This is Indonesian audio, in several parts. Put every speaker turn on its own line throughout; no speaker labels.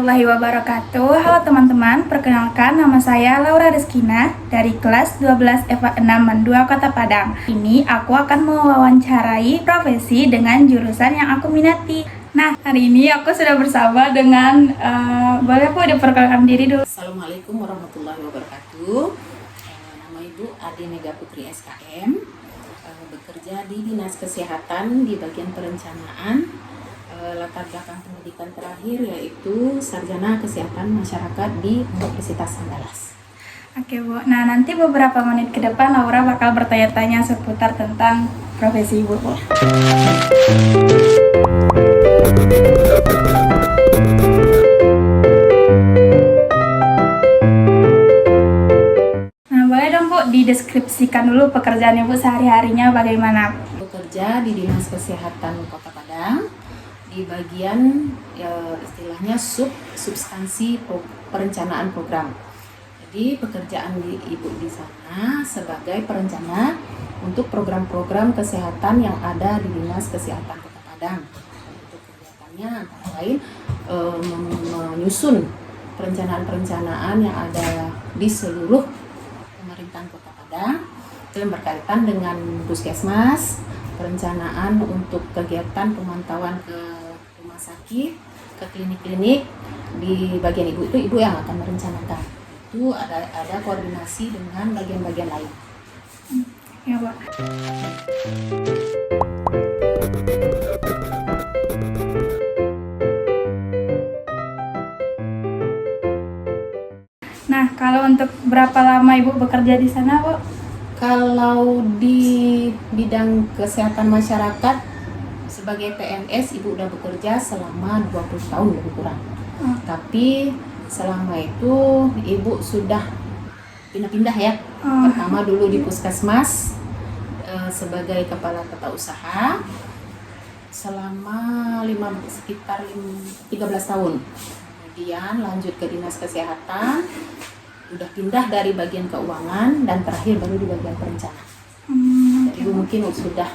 warahmatullahi wabarakatuh. Halo teman-teman, perkenalkan nama saya Laura Rizkina dari kelas 12 EVA 6 Mandua Kota Padang. Ini aku akan mewawancarai profesi dengan jurusan yang aku minati. Nah, hari ini aku sudah bersama dengan, boleh aku diperkenalkan diri dulu?
Assalamualaikum warahmatullahi wabarakatuh. Nama Ibu Ade Mega Putri SKM, bekerja di Dinas Kesehatan di bagian perencanaan. Latar belakang pendidikan terakhir yaitu Sarjana Kesehatan Masyarakat di Universitas Andalas.
Oke Bu, nah nanti beberapa menit ke depan Laura bakal bertanya-tanya seputar tentang profesi Ibu. Nah boleh dong Bu, dideskripsikan dulu pekerjaan Ibu sehari-harinya bagaimana?
Bekerja di Dinas Kesehatan Kota Padang di bagian istilahnya substansi perencanaan program. Jadi pekerjaan Ibu di sana sebagai perencana untuk program-program kesehatan yang ada di Dinas Kesehatan Kota Padang. Untuk kegiatannya antara lain menyusun perencanaan-perencanaan yang ada di seluruh pemerintahan Kota Padang yang berkaitan dengan puskesmas, perencanaan untuk kegiatan pemantauan ke rumah sakit, ke klinik-klinik. Di bagian ibu yang akan merencanakan. Itu ada koordinasi dengan bagian-bagian lain.
Ya Pak. Nah, kalau untuk berapa lama Ibu bekerja di sana, Bu?
Kalau di bidang kesehatan masyarakat sebagai PNS Ibu udah bekerja selama 20 tahun lebih kurang. Tapi selama itu Ibu sudah pindah-pindah ya. Pertama dulu di puskesmas sebagai kepala tata usaha selama sekitar 13 tahun. Kemudian lanjut ke dinas kesehatan, udah pindah dari bagian keuangan dan terakhir baru di bagian perencanaan. Jadi Ibu mungkin sudah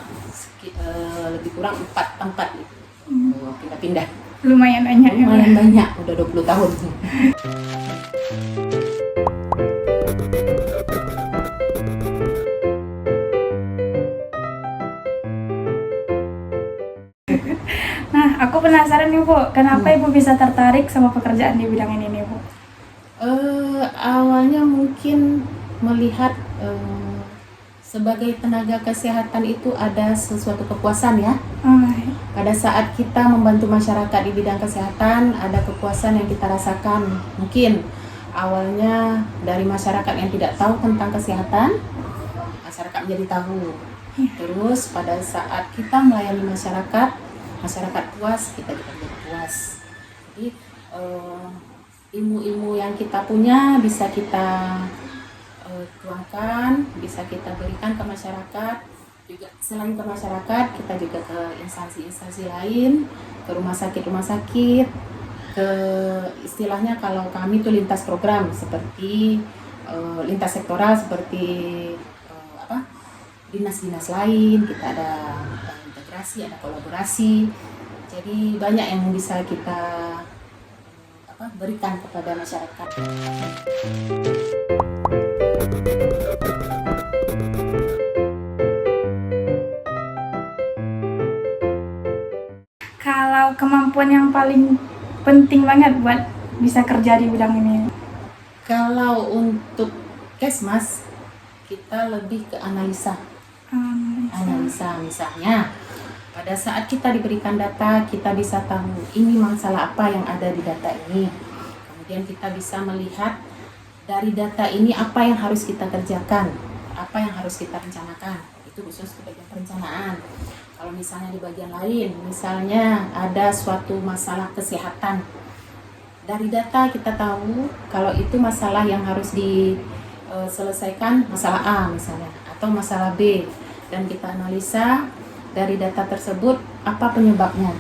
lebih kurang 4 tempat pindah-pindah.
Lumayan banyak.
Lumayan banyak, udah 20 tahun.
Nah, aku penasaran nih Bu, kenapa Ibu bisa tertarik sama pekerjaan di bidang ini nih Bu?
Awalnya mungkin melihat sebagai tenaga kesehatan itu ada sesuatu kepuasan ya. Pada saat kita membantu masyarakat di bidang kesehatan, ada kepuasan yang kita rasakan. Mungkin awalnya dari masyarakat yang tidak tahu tentang kesehatan, masyarakat menjadi tahu. Terus pada saat kita melayani masyarakat puas, kita juga menjadi puas. Jadi ilmu-ilmu yang kita punya bisa kita tuangkan, bisa kita berikan ke masyarakat. Juga selain ke masyarakat, kita juga ke instansi-instansi lain, ke rumah sakit, ke istilahnya kalau kami itu lintas program seperti lintas sektoral seperti dinas-dinas lain, kita ada integrasi, ada kolaborasi. Jadi banyak yang bisa kita berikan kepada masyarakat.
Kalau kemampuan yang paling penting banget buat bisa kerja di bidang ini?
Kalau untuk kesmas, kita lebih ke analisa. Analisa misalnya, pada saat kita diberikan data, kita bisa tahu ini masalah apa yang ada di data ini. Kemudian kita bisa melihat dari data ini apa yang harus kita kerjakan, apa yang harus kita rencanakan. Itu khusus ke bagian perencanaan. Kalau misalnya di bagian lain, misalnya ada suatu masalah kesehatan, dari data kita tahu kalau itu masalah yang harus diselesaikan masalah A misalnya, atau masalah B, dan kita analisa dari data tersebut apa penyebabnya.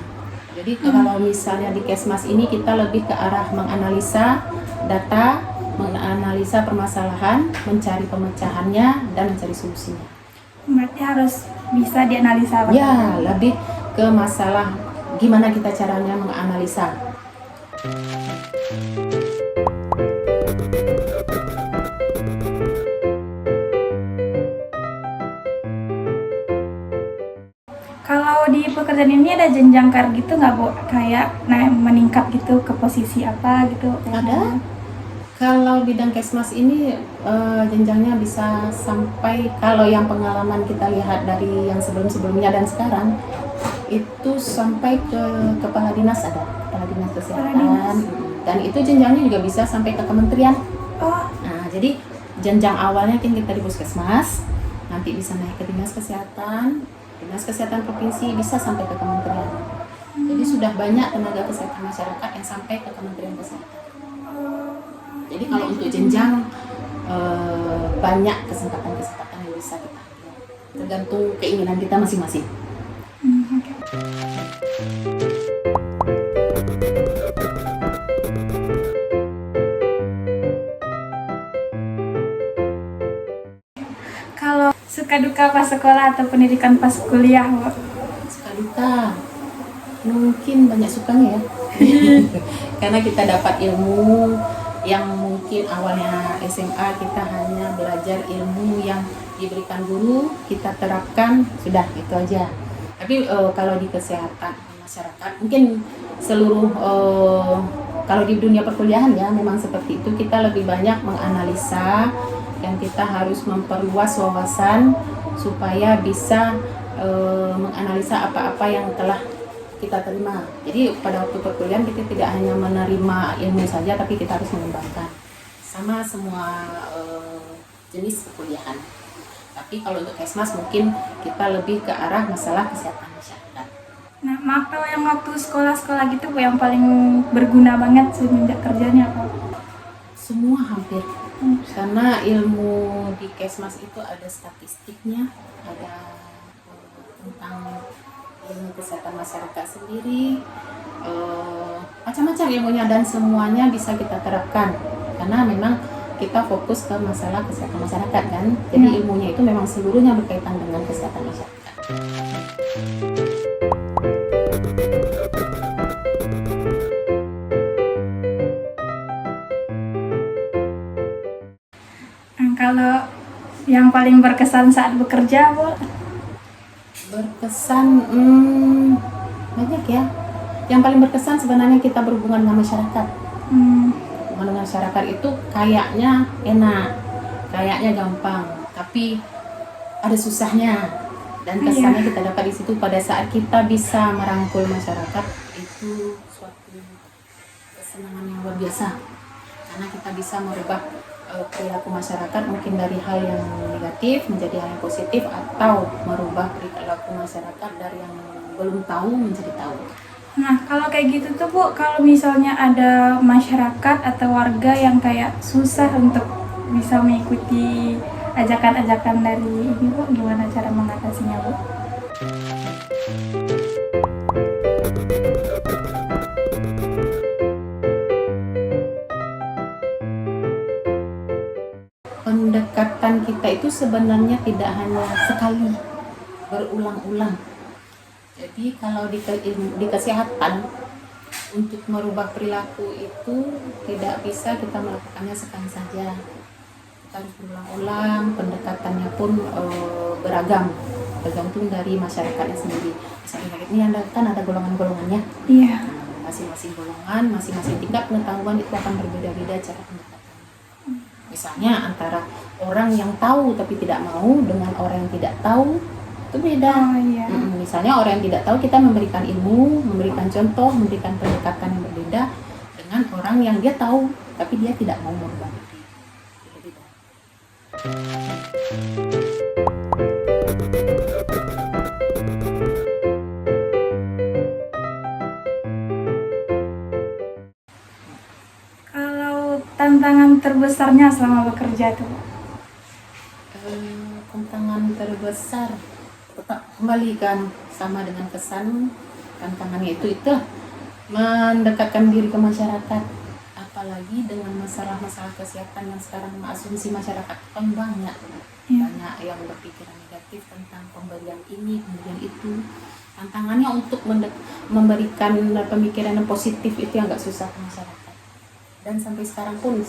Jadi kalau misalnya di Kesmas ini kita lebih ke arah menganalisa data, menganalisa permasalahan, mencari pemecahannya, dan mencari solusinya.
Berarti harus bisa dianalisa Pak?
Ya, lebih ke masalah gimana kita caranya menganalisa.
Kalau di pekerjaan ini ada jenjang karir gitu nggak, Bu? Kayak meningkat gitu ke posisi apa gitu?
Ada. Kalau bidang Kesmas ini jenjangnya bisa sampai, kalau yang pengalaman kita lihat dari yang sebelum-sebelumnya dan sekarang itu sampai ke kepala dinas, ada kepala dinas kesehatan, dan itu jenjangnya juga bisa sampai ke kementerian.
Oh,
Nah, jadi jenjang awalnya kan kita di puskesmas, nanti bisa naik ke dinas kesehatan provinsi, bisa sampai ke kementerian. Jadi sudah banyak tenaga kesehatan masyarakat yang sampai ke kementerian kesehatan. Jadi kalau untuk jenjang banyak kesempatan yang bisa kita ambil, tergantung keinginan kita masing-masing.
kalau suka duka pas sekolah atau pendidikan pas kuliah, Bu?
Suka duka, mungkin banyak sukanya ya. Karena kita dapat ilmu yang mungkin awalnya SMA kita hanya belajar ilmu yang diberikan guru, kita terapkan, sudah itu aja. Tapi kalau di kesehatan masyarakat mungkin seluruh kalau di dunia perkuliahan ya memang seperti itu, kita lebih banyak menganalisa dan kita harus memperluas wawasan supaya bisa menganalisa apa-apa yang telah kita terima. Jadi pada waktu perkuliahan kita tidak hanya menerima ilmu saja, tapi kita harus mengembangkan sama semua jenis perkuliahan. Tapi kalau untuk Kesmas mungkin kita lebih ke arah masalah kesehatan masyarakat.
Nah, maaf, kalau yang waktu sekolah-sekolah gitu, Bu, yang paling berguna banget semenjak kerjanya apa?
Semua hampir. Karena ilmu di Kesmas itu ada statistiknya, ada tentang ilmu kesehatan masyarakat sendiri, macam-macam ilmunya, dan semuanya bisa kita terapkan karena memang kita fokus ke masalah kesehatan masyarakat kan. Jadi ilmunya itu memang seluruhnya berkaitan dengan kesehatan masyarakat.
Kalau yang paling berkesan saat bekerja, Bu?
Berkesan banyak ya. Yang paling berkesan sebenarnya kita berhubungan dengan masyarakat. Berhubungan dengan masyarakat itu kayaknya enak, kayaknya gampang, tapi ada susahnya. Dan kesannya kita dapat di situ pada saat kita bisa merangkul masyarakat, itu suatu kesenangan yang luar biasa. Karena kita bisa merubah perilaku masyarakat mungkin dari hal yang negatif menjadi hal yang positif, atau merubah perilaku masyarakat dari yang belum tahu menjadi tahu.
Nah, kalau kayak gitu tuh, Bu, kalau misalnya ada masyarakat atau warga yang kayak susah untuk bisa mengikuti ajakan-ajakan dari ini, Bu, gimana cara mengatasinya, Bu?
Pendekatan kita itu sebenarnya tidak hanya sekali, berulang-ulang. Jadi kalau di kesehatan, untuk merubah perilaku itu tidak bisa kita melakukannya sekali saja. Kita harus berulang-ulang, pendekatannya pun beragam, tergantung dari masyarakatnya sendiri. Misalnya ini kan ada golongan-golongannya.
Iya.
Masing-masing golongan, masing-masing tingkat pengetahuan itu akan berbeda-beda cara pendekatan. Misalnya antara orang yang tahu tapi tidak mau dengan orang yang tidak tahu, itu beda. Misalnya orang yang tidak tahu, kita memberikan ilmu, memberikan contoh, memberikan pendekatan yang berbeda dengan orang yang dia tahu tapi dia tidak mau merubah diri. Beda-beda.
Tantangan terbesarnya selama bekerja tuh?
Tantangan terbesar tetap kembali kan sama dengan pesan, tantangannya itu mendekatkan diri ke masyarakat, apalagi dengan masalah-masalah kesehatan yang sekarang asumsi masyarakat kan banyak yang berpikiran negatif tentang pemberian ini, pemberian itu. Tantangannya untuk memberikan pemikiran yang positif itu yang agak susah ke masyarakat. Dan sampai sekarang pun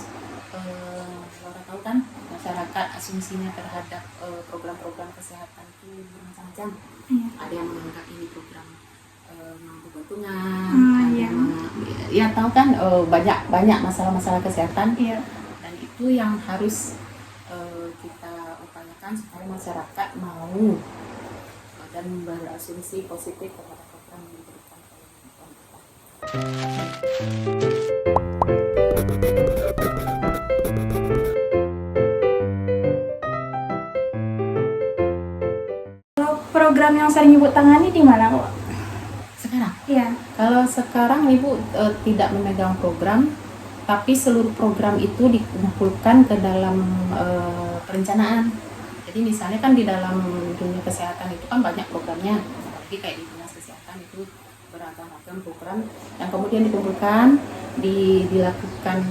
Laura tahu kan masyarakat asumsinya terhadap program-program kesehatan itu bermacam-macam. Ada yang menganggap ini program mampu gantungan, ya tahu kan banyak masalah-masalah kesehatan. Dan itu yang harus kita upayakan supaya masyarakat mau dan berasumsi positif kepada program yang diberikan oleh pemerintah.
Kalau program yang sering Ibu tangani di mana, Bu?
Sekarang?
Iya.
Kalau sekarang Ibu tidak memegang program, tapi seluruh program itu dikumpulkan ke dalam perencanaan. Jadi misalnya kan di dalam dunia kesehatan itu kan banyak programnya, apalagi kayak di dinas kesehatan itu beragam-agam program yang kemudian dikumpulkan, dilakukan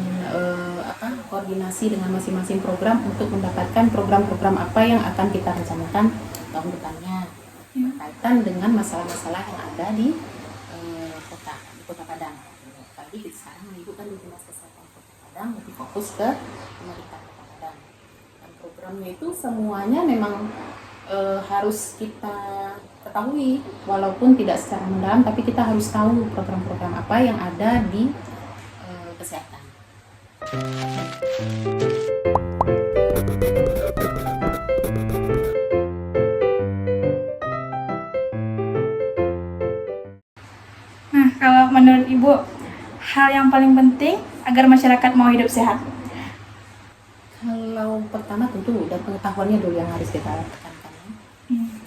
koordinasi dengan masing-masing program untuk mendapatkan program-program apa yang akan kita rencanakan tahun depannya berkaitan dengan masalah-masalah yang ada di Kota Padang. Apalagi sekarang Ibu kan di dinas kesehatan Kota Padang lebih fokus ke pemerintah Kota Padang. Programnya itu semuanya memang harus kita ketahui, walaupun tidak secara mendalam, tapi kita harus tahu program-program apa yang ada di kesehatan.
Nah, kalau menurut Ibu, hal yang paling penting agar masyarakat mau hidup sehat?
Kalau pertama tentu dan pengetahuannya dulu yang harus kita tekankan.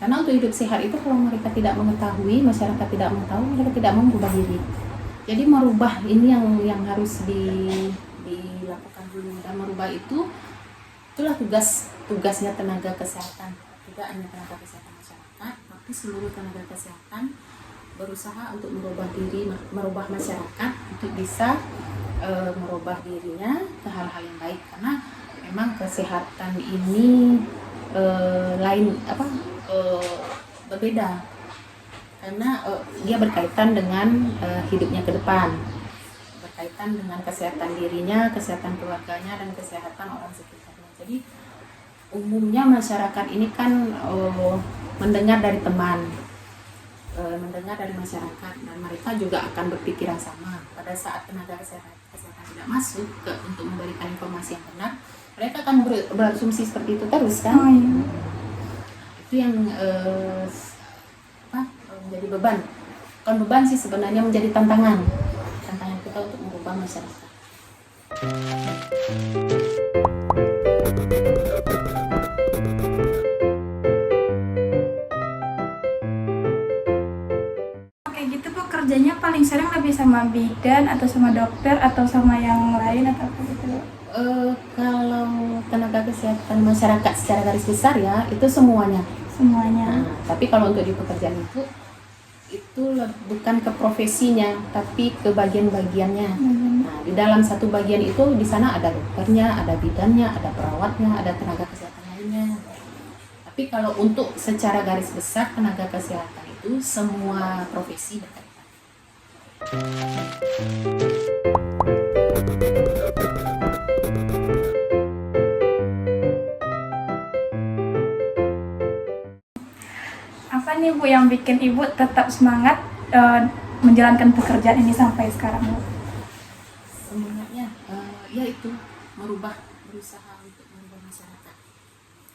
Karena untuk hidup sehat itu kalau mereka tidak mengetahui, masyarakat tidak mengetahui, mereka tidak mau berubah diri. Jadi merubah ini yang harus dilakukan dulu, dan merubah itulah tugasnya tenaga kesehatan. Tidak hanya tenaga kesehatan masyarakat, tapi seluruh tenaga kesehatan berusaha untuk merubah diri, merubah masyarakat untuk bisa merubah dirinya ke hal-hal yang baik. Karena memang kesehatan ini berbeda, karena dia berkaitan dengan hidupnya ke depan, berkaitan dengan kesehatan dirinya, kesehatan keluarganya, dan kesehatan orang sekitarnya. Jadi umumnya masyarakat ini kan mendengar dari teman, mendengar dari masyarakat, dan mereka juga akan berpikiran sama. Pada saat tenaga kesehatan tidak masuk untuk memberikan informasi yang benar, mereka akan berasumsi seperti itu terus kan. Itu yang menjadi beban. Bukan beban sih sebenarnya, menjadi tantangan kita untuk merubah masyarakat.
Kayak gitu Bu, kerjanya paling sering lebih sama bidan atau sama dokter atau sama yang lain atau apa gitu?
Kalau tenaga kesehatan masyarakat secara garis besar ya itu semuanya. Nah, tapi kalau untuk di pekerjaan itu bukan ke profesinya, tapi ke bagian-bagiannya. Nah, di dalam satu bagian itu di sana ada dokternya, ada bidannya, ada perawatnya, ada tenaga kesehatan lainnya. Tapi kalau untuk secara garis besar tenaga kesehatan itu semua profesi berkaitan.
Apa nih Bu yang bikin Ibu tetap semangat menjalankan pekerjaan ini sampai sekarang Bu?
Semangatnya yaitu berusaha untuk merubah masyarakat.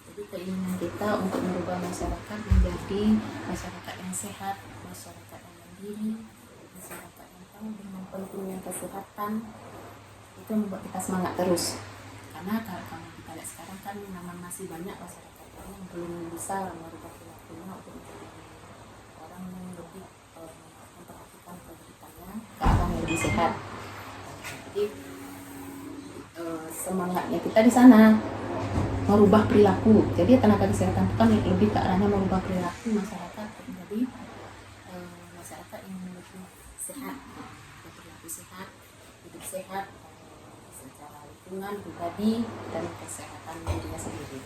Jadi keinginan kita untuk merubah masyarakat menjadi masyarakat yang sehat, masyarakat yang mandiri, masyarakat yang tahu dengan pentingnya kesehatan, itu membuat kita semangat terus. Karena kalau kita lihat sekarang kan memang masih banyak masyarakat yang belum bisa merubah perilakunya untuk menjadi orang yang lebih memperhatikan kehidupannya ke arah yang lebih sehat. Jadi semangatnya kita di sana merubah perilaku. Jadi tenaga kesehatan itu kan lebih ke arahnya merubah perilaku masyarakat menjadi masyarakat yang lebih sehat, berperilaku sehat, hidup sehat secara lingkungan, pribadi, dan kesehatan dirinya sendiri.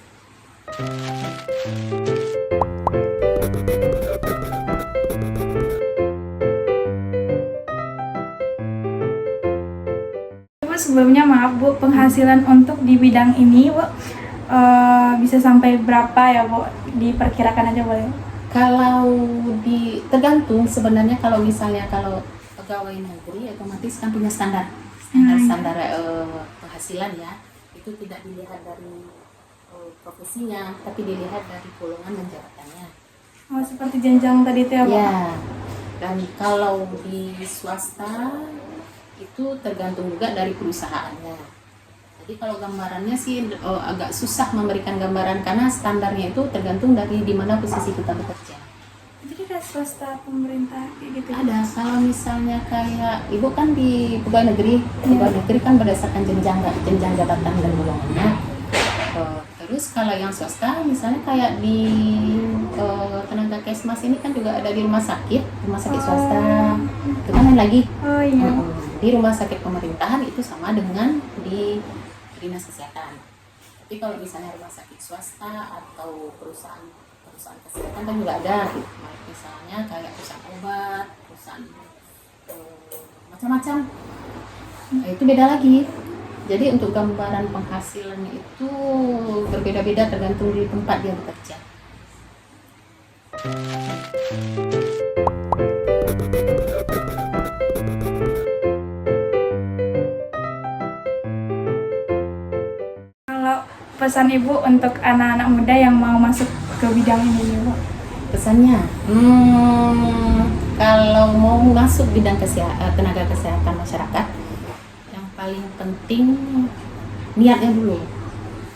sebelumnya maaf Bu, penghasilan untuk di bidang ini Bu bisa sampai berapa ya Bu? Diperkirakan aja boleh?
Kalau tergantung sebenarnya, kalau misalnya kalau pegawai negeri otomatis kan punya standar penghasilan ya. Itu tidak dilihat dari profesinya, tapi dilihat dari golongan dan jabatannya.
Oh, seperti jenjang tadi itu ya Bu?
Ya. Dan kalau di swasta itu tergantung juga dari perusahaannya. Jadi kalau gambarannya sih agak susah memberikan gambaran karena standarnya itu tergantung dari di mana posisi kita bekerja.
Jadi kayak swasta pemerintah kayak gitu?
Ada, kalau misalnya kayak ibu kan di pegawai negeri, pegawai negeri kan berdasarkan jenjang jabatan dan golongannya. Terus kalau yang swasta misalnya kayak di tenaga kesmas ini kan juga ada di rumah sakit swasta, itu kan lain lagi.
Oh iya.
Di rumah sakit pemerintahan itu sama dengan di dinas kesehatan. Tapi kalau misalnya rumah sakit swasta atau perusahaan kesehatan kan juga ada, misalnya kayak perusahaan obat, perusahaan macam-macam. Itu beda lagi. Jadi untuk gambaran penghasilannya itu berbeda-beda tergantung di tempat dia bekerja.
Pesan Ibu untuk anak-anak muda yang mau masuk ke bidang ini Bu?
Pesannya, kalau mau masuk bidang tenaga kesehatan masyarakat, yang paling penting niatnya dulu.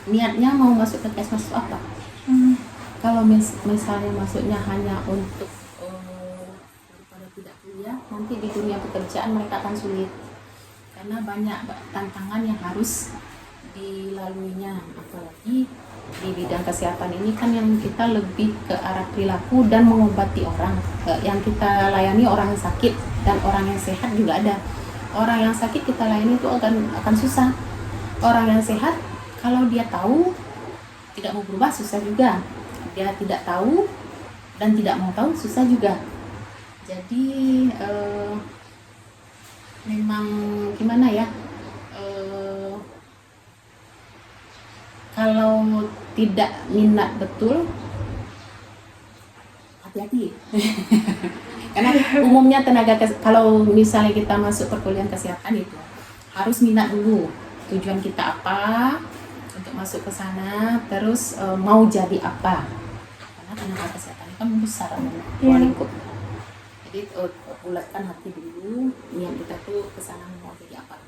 Niatnya mau masuk ke kesmas itu apa? Kalau misalnya masuknya hanya untuk daripada tidak kuliah, nanti di dunia pekerjaan mereka akan sulit karena banyak tantangan yang harus dilaluinya. Apalagi di bidang kesehatan ini kan yang kita lebih ke arah perilaku dan mengobati orang. Yang kita layani orang yang sakit dan orang yang sehat juga ada. Orang yang sakit kita layani itu akan susah. Orang yang sehat kalau dia tahu tidak mau berubah susah juga. Dia tidak tahu dan tidak mau tahu susah juga. Jadi memang gimana ya? Kalau tidak minat betul, hati-hati. Karena umumnya kalau misalnya kita masuk perkuliahan kesehatan itu harus minat dulu. Tujuan kita apa untuk masuk ke sana, terus mau jadi apa. Karena tenaga kesehatan itu kan besar lingkup. Jadi bulatkan hati dulu, niat kita tuh ke sana mau jadi apa.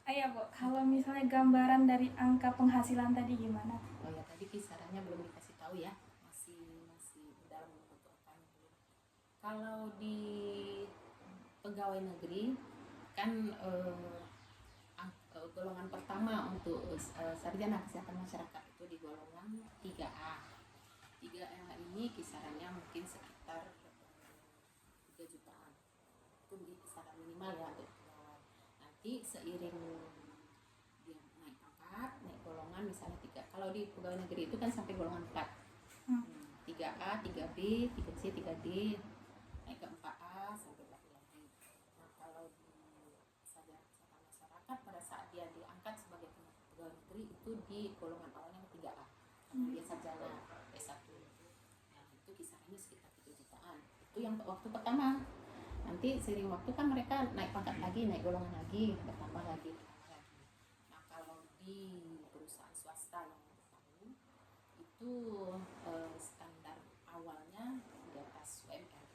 Iya Bu, kalau misalnya gambaran dari angka penghasilan tadi gimana?
Oh ya, tadi kisarannya belum dikasih tahu ya, masih dalam bentuk apa. Kalau di pegawai negeri kan golongan pertama untuk sarjana kesehatan masyarakat itu di golongan 3A. 3A ini kisarannya mungkin sekitar 3 jutaan. Itu di kisaran minimal ya untuk pegawai. Nanti seiring dia naik pangkat, naik golongan misalnya 3. Kalau di pegawai negeri itu kan sampai golongan 4. 3A, 3B, 3C, 3D, naik ke 4A sampai lagi. Nah, kalau di sarjana kesehatan masyarakat pada saat dia diangkat sebagai pegawai negeri itu di golongan awalnya 3A. Dia sarjana S1. Nah, itu kisarannya sekitar 3 jutaan. Itu yang waktu pertama. Nanti seiring waktu kan mereka naik pangkat lagi, naik golongan lagi, bertambah lagi. Nah, kalau di perusahaan swasta yang tahu itu standar awalnya di atas UMR.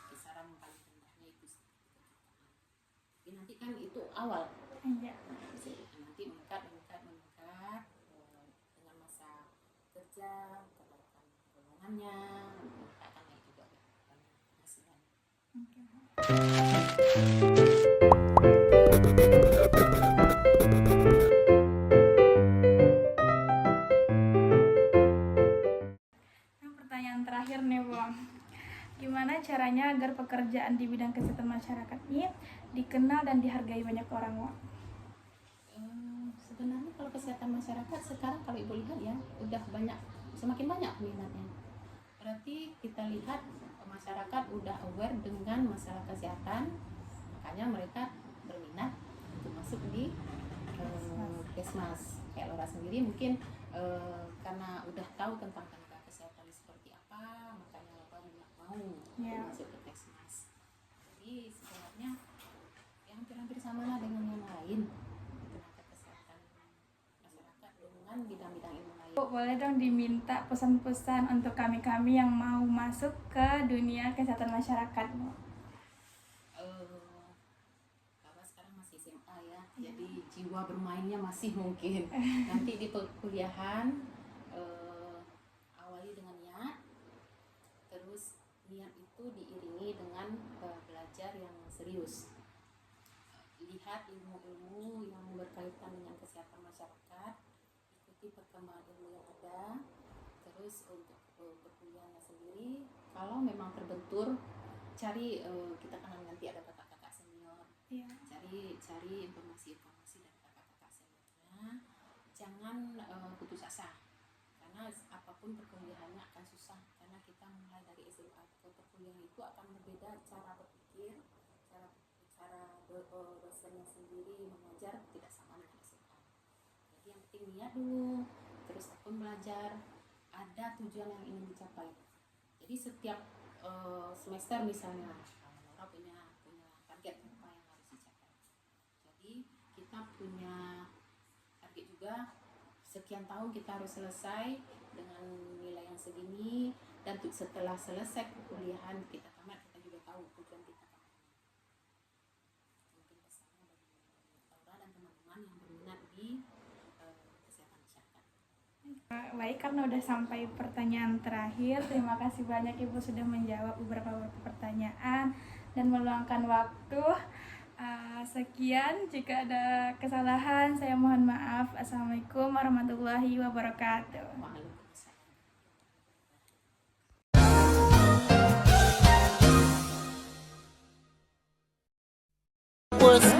Kisaran paling rendahnya itu 3 jutaan. Tapi nanti kan itu awal.
Iya.
Nanti meningkat dengan masa kerja, perbaikan golongannya, akan naik juga penghasilan.
Nah, pertanyaan terakhir nih Bu, gimana caranya agar pekerjaan di bidang kesehatan masyarakat ini dikenal dan dihargai banyak orang Bu?
Sebenarnya kalau kesehatan masyarakat sekarang kalau ibu lihat ya udah semakin banyak minatnya. Berarti kita lihat masyarakat udah aware dengan masalah kesehatan, makanya mereka berminat untuk masuk di Kesmas. Kayak Laura sendiri mungkin karena udah tahu tentang tenaga kesehatan seperti apa, makanya Laura juga mau masuk ke Kesmas. Jadi sebenarnya yang hampir-hampir sama lah dengan yang lain, tenaga kesehatan masyarakat dengan bidang-bidang ilmu lain.
Bu, boleh dong diminta pesan-pesan untuk kami-kami yang mau masuk ke dunia kesehatan masyarakat, Bu?
Karena sekarang masih SMA ya, jadi jiwa bermainnya masih mungkin. Nanti di perkuliahan awali dengan niat, terus niat itu diiringi dengan belajar yang serius. Lihat ilmu-ilmu yang berkaitan dengan kesehatan masyarakat, ikuti perkembangan ilmu yang ada. Terus untuk perkuliahannya sendiri, kalau memang terbentur, cari kita kan nanti ada kakak-kakak senior, cari informasi dari kakak-kakak seniornya. Jangan putus asa, karena apapun perkuliahannya akan susah, karena kita mulai dari SMA ke perkuliahan itu akan berbeda cara berpikir, cara dosennya sendiri mengajar tidak sama dengan SMA. Jadi yang penting niat dulu, terus tekun belajar, ada tujuan yang ingin dicapai. Jadi setiap semester misalnya Laura punya target apa yang harus dicapai. Jadi kita punya target juga, sekian tahun kita harus selesai dengan nilai yang segini, dan setelah selesai kuliahan kita tamat, kita juga tahu tujuan kita kemana. Mungkin pesannya bagi Laura dan teman-teman yang berminat di kesehatan masyarakat.
Baik, karena udah sampai pertanyaan terakhir, terima kasih banyak Ibu sudah menjawab beberapa pertanyaan dan meluangkan waktu. Sekian, jika ada kesalahan saya mohon maaf. Assalamualaikum warahmatullahi wabarakatuh.
Waalaikumsalam.